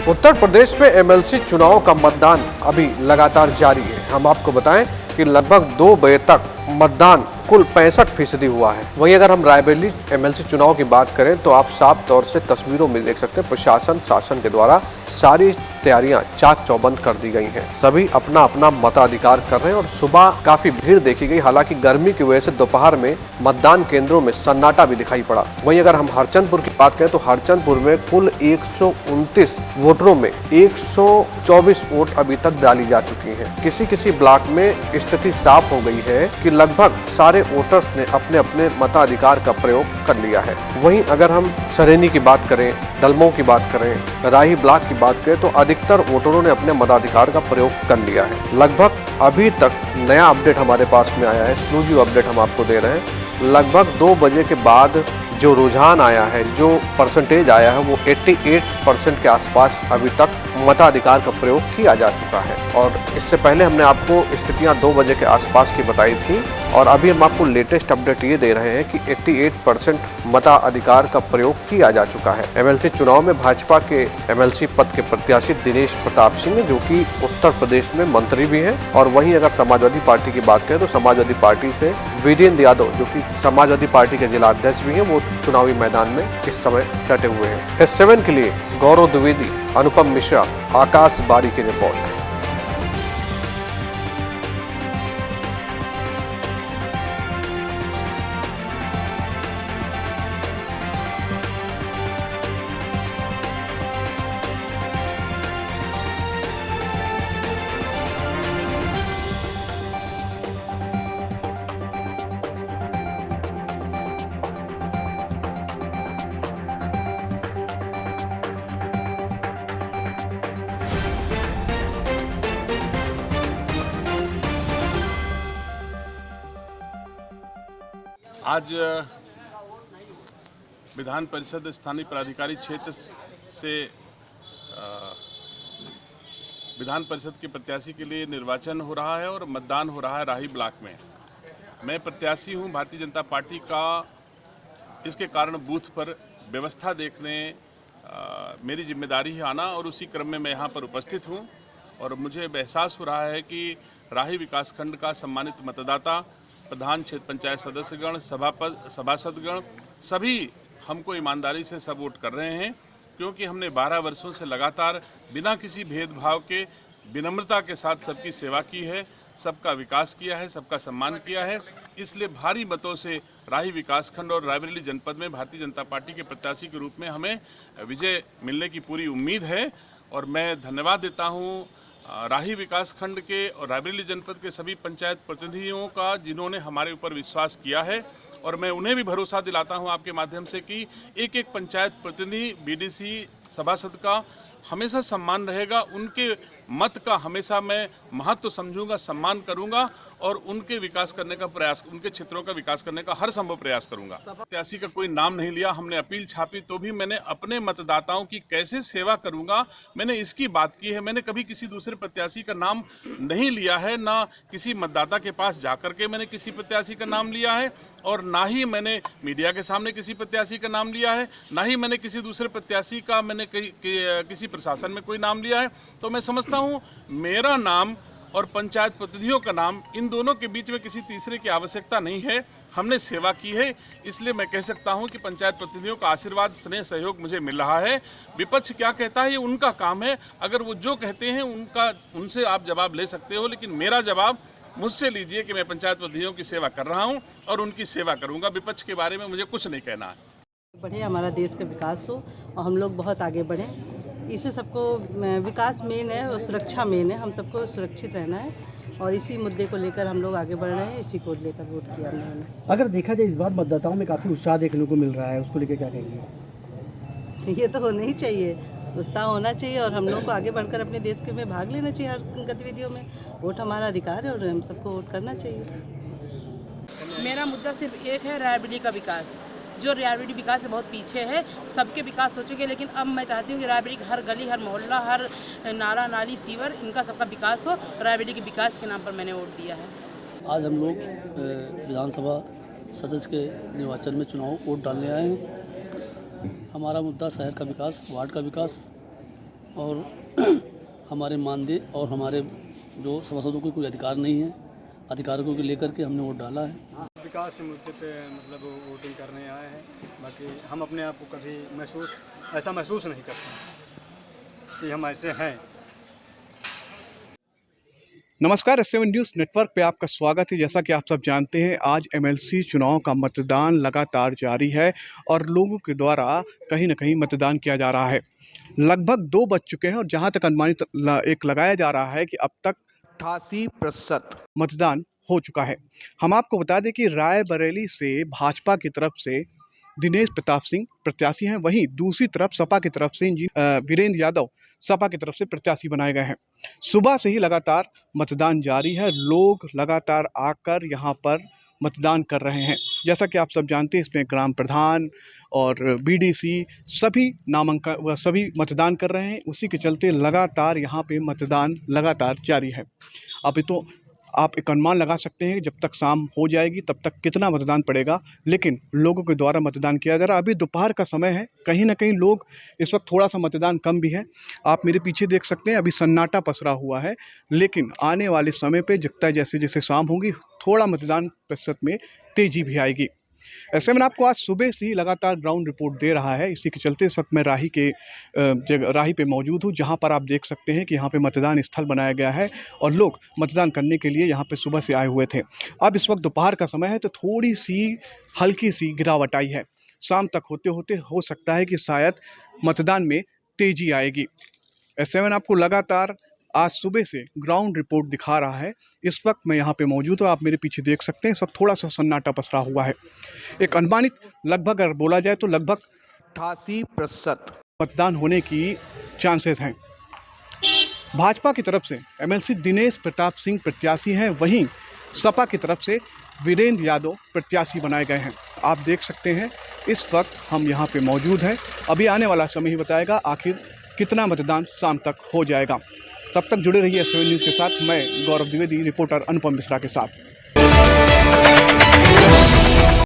उत्तर प्रदेश में एमएलसी चुनाव का मतदान अभी लगातार जारी है। हम आपको बताएं कि लगभग 2 बजे तक मतदान कुल 65% हुआ है। वहीं अगर हम रायबरेली एमएलसी चुनाव की बात करें तो आप साफ तौर से तस्वीरों में देख सकते हैं प्रशासन शासन के द्वारा सारी तैयारियां चाक चौबंद कर दी गई हैं। सभी अपना अपना मताधिकार कर रहे हैं और सुबह काफी भीड़ देखी गई। हालांकि गर्मी की वजह से दोपहर में मतदान केंद्रों में सन्नाटा भी दिखाई पड़ा। वहीं अगर हम हरचंदपुर की बात करें तो हरचंदपुर में कुल 129 वोटरों में 124 वोट अभी तक डाली जा चुकी हैं। किसी ब्लॉक में स्थिति साफ हो गई है कि लगभग सारे वोटर्स ने अपने अपने मताधिकार का प्रयोग कर लिया है। वहीं अगर हम सरेनी की बात करें, दलमऊ की बात करें, राही ब्लॉक की बात करें तो अधिकतर वोटरों ने अपने मताधिकार का प्रयोग कर लिया है। लगभग अभी तक नया अपडेट हमारे पास में आया है, एक्सक्लूसिव अपडेट हम आपको दे रहे हैं। लगभग 2 बजे के बाद जो रुझान आया है, जो परसेंटेज आया है, वो 88% के आसपास अभी तक मताधिकार का प्रयोग किया जा चुका है। और इससे पहले हमने आपको स्थितियां 2 बजे के आसपास की बताई थी और अभी हम आपको लेटेस्ट अपडेट ये दे रहे हैं कि 88% मताधिकार का प्रयोग किया जा चुका है। एमएलसी चुनाव में भाजपा के एमएलसी पद के प्रत्याशी दिनेश प्रताप सिंह, जो कि उत्तर प्रदेश में मंत्री भी हैं, और वहीं अगर समाजवादी पार्टी की बात करें तो समाजवादी पार्टी से वीरेंद्र यादव, जो कि समाजवादी पार्टी के जिला अध्यक्ष भी हैं, वो चुनावी मैदान में इस समय डटे हुए हैं। S7 के लिए गौरव द्विवेदी, अनुपम मिश्रा, आकाश बारी की रिपोर्ट। आज विधान परिषद स्थानीय प्राधिकारी क्षेत्र से विधान परिषद के प्रत्याशी के लिए निर्वाचन हो रहा है और मतदान हो रहा है राही ब्लॉक में। मैं प्रत्याशी हूं भारतीय जनता पार्टी का। इसके कारण बूथ पर व्यवस्था देखने मेरी जिम्मेदारी है आना, और उसी क्रम में मैं यहां पर उपस्थित हूं। और मुझे एहसास हो रहा है कि राही विकासखंड का सम्मानित मतदाता, प्रधान, क्षेत्र पंचायत सदस्यगण, सभासदगण सभी हमको ईमानदारी से सब वोट कर रहे हैं, क्योंकि हमने 12 वर्षों से लगातार बिना किसी भेदभाव के विनम्रता के साथ सबकी सेवा की है, सबका विकास किया है, सबका सम्मान किया है। इसलिए भारी मतों से राही विकासखंड और रायबरेली जनपद में भारतीय जनता पार्टी के प्रत्याशी के रूप में हमें विजय मिलने की पूरी उम्मीद है। और मैं धन्यवाद देता हूँ राही विकासखंड के और रायबरेली जनपद के सभी पंचायत प्रतिनिधियों का, जिन्होंने हमारे ऊपर विश्वास किया है। और मैं उन्हें भी भरोसा दिलाता हूं आपके माध्यम से कि एक एक पंचायत प्रतिनिधि, बीडीसी, सभासद का हमेशा सम्मान रहेगा। उनके मत का हमेशा मैं महत्व समझूंगा, सम्मान करूंगा और उनके विकास करने का प्रयास, उनके क्षेत्रों का विकास करने का हर संभव प्रयास करूंगा। प्रत्याशी का कोई नाम नहीं लिया, हमने अपील छापी तो भी मैंने अपने मतदाताओं की कैसे सेवा करूंगा, मैंने इसकी बात की है। मैंने कभी किसी दूसरे प्रत्याशी का नाम नहीं लिया है, ना किसी मतदाता के पास जाकर के मैंने किसी प्रत्याशी का नाम लिया है, और ना ही मैंने मीडिया के सामने किसी प्रत्याशी का नाम लिया है, ना ही मैंने किसी दूसरे प्रत्याशी का किसी प्रशासन में कोई नाम लिया है। तो मैं समझता हूँ मेरा नाम और पंचायत प्रतिनिधियों का नाम, इन दोनों के बीच में किसी तीसरे की आवश्यकता नहीं है। हमने सेवा की है, इसलिए मैं कह सकता हूं कि पंचायत प्रतिनिधियों का आशीर्वाद, स्नेह, सहयोग मुझे मिल रहा है। विपक्ष क्या कहता है ये उनका काम है, अगर वो जो कहते हैं उनसे आप जवाब ले सकते हो, लेकिन मेरा जवाब मुझसे लीजिए कि मैं पंचायत प्रतिनिधियों की सेवा कर रहा हूं और उनकी सेवा करूंगा। विपक्ष के बारे में मुझे कुछ नहीं कहना है। बढ़े, हमारा देश का विकास हो और हम लोग बहुत आगे बढ़ें। इसे सबको विकास मेन है और सुरक्षा मेन है। हम सबको सुरक्षित रहना है और इसी मुद्दे को लेकर हम लोग आगे बढ़ रहे हैं। इसी को लेकर वोट किया हमने। अगर देखा जाए इस बार मतदाताओं में काफ़ी उत्साह देखने को मिल रहा है, उसको लेकर क्या कहेंगे? ये तो होना ही चाहिए, उत्साह होना चाहिए और हम लोग को आगे बढ़कर अपने देश के में भाग लेना चाहिए हर गतिविधियों में। वोट हमारा अधिकार है और हम सबको वोट करना चाहिए। मेरा मुद्दा सिर्फ एक है, रायबरेली का विकास। जो रायबरेली विकास से बहुत पीछे है, सबके विकास हो चुके हैं, लेकिन अब मैं चाहती हूँ कि रायबरेली का हर गली, हर मोहल्ला, हर नाला, नाली, सीवर, इनका सबका विकास हो। रायबरेली के विकास के नाम पर मैंने वोट दिया है। आज हम लोग विधानसभा सदस्य के निर्वाचन में वोट डालने आए हैं। हमारा मुद्दा शहर का विकास, वार्ड का विकास और हमारे मानदेय और हमारे जो सभासदों को कोई अधिकार नहीं है, अधिकारों को लेकर के हमने वोट डाला है। विकास के मुद्दे पे मतलब वोटिंग करने आए हैं। बाकी हम अपने आप को कभी ऐसा महसूस नहीं करते कि हम ऐसे हैं। नमस्कार, S7 न्यूज़ नेटवर्क पे आपका स्वागत है। जैसा कि आप सब जानते हैं, आज MLC चुनाव का मतदान लगातार जारी है और लोगों के द्वारा कहीं ना कहीं मतदान किया जा रहा है। लगभग 2 बज चुके हैं और जहां तक अनुमानित एक लगाया जा रहा है कि अब तक 88% मतदान हो चुका है। हम आपको बता दें कि रायबरेली से भाजपा की तरफ से दिनेश प्रताप सिंह प्रत्याशी हैं, वहीं दूसरी तरफ सपा की तरफ से वीरेंद्र यादव सपा की तरफ से प्रत्याशी बनाए गए हैं। सुबह से ही लगातार मतदान जारी है, लोग लगातार आकर यहाँ पर मतदान कर रहे हैं। जैसा कि आप सब जानते हैं, इसमें ग्राम प्रधान और BDC सभी मतदान कर रहे हैं। उसी के चलते लगातार यहाँ पे मतदान लगातार जारी है। अभी तो आप एक अनुमान लगा सकते हैं कि जब तक शाम हो जाएगी तब तक कितना मतदान पड़ेगा, लेकिन लोगों के द्वारा मतदान किया जा रहा है। अभी दोपहर का समय है, कहीं ना कहीं लोग इस वक्त थोड़ा सा मतदान कम भी है। आप मेरे पीछे देख सकते हैं, अभी सन्नाटा पसरा हुआ है, लेकिन आने वाले समय पे दिखता है जैसे जैसे शाम होगी थोड़ा मतदान प्रतिशत में तेजी भी आएगी। ऐसे में आपको आज सुबह से ही लगातार ग्राउंड रिपोर्ट दे रहा है। इसी के चलते इस वक्त मैं राही पे मौजूद हूँ, जहाँ पर आप देख सकते हैं कि यहाँ पे मतदान स्थल बनाया गया है और लोग मतदान करने के लिए यहाँ पे सुबह से आए हुए थे। अब इस वक्त दोपहर का समय है तो थोड़ी सी हल्की सी गिरावट आई है। शाम तक होते होते हो सकता है कि शायद मतदान में तेजी आएगी। ऐसे में आपको लगातार आज सुबह से ग्राउंड रिपोर्ट दिखा रहा है। इस वक्त मैं यहाँ पे मौजूद हूँ, आप मेरे पीछे देख सकते हैं। इस वक्त थोड़ा सा सन्नाटा पसरा हुआ है। एक अनुमानित लगभग अगर बोला जाए तो लगभग 88% मतदान होने की चांसेस हैं। भाजपा की तरफ से MLC दिनेश प्रताप सिंह प्रत्याशी हैं, वहीं सपा की तरफ से वीरेंद्र यादव प्रत्याशी बनाए गए हैं। आप देख सकते हैं इस वक्त हम यहाँ पे मौजूद हैं। अभी आने वाला समय ही बताएगा आखिर कितना मतदान शाम तक हो जाएगा। तब तक जुड़े रहिए S7 न्यूज़ के साथ। मैं गौरव द्विवेदी, रिपोर्टर अनुपम मिश्रा के साथ।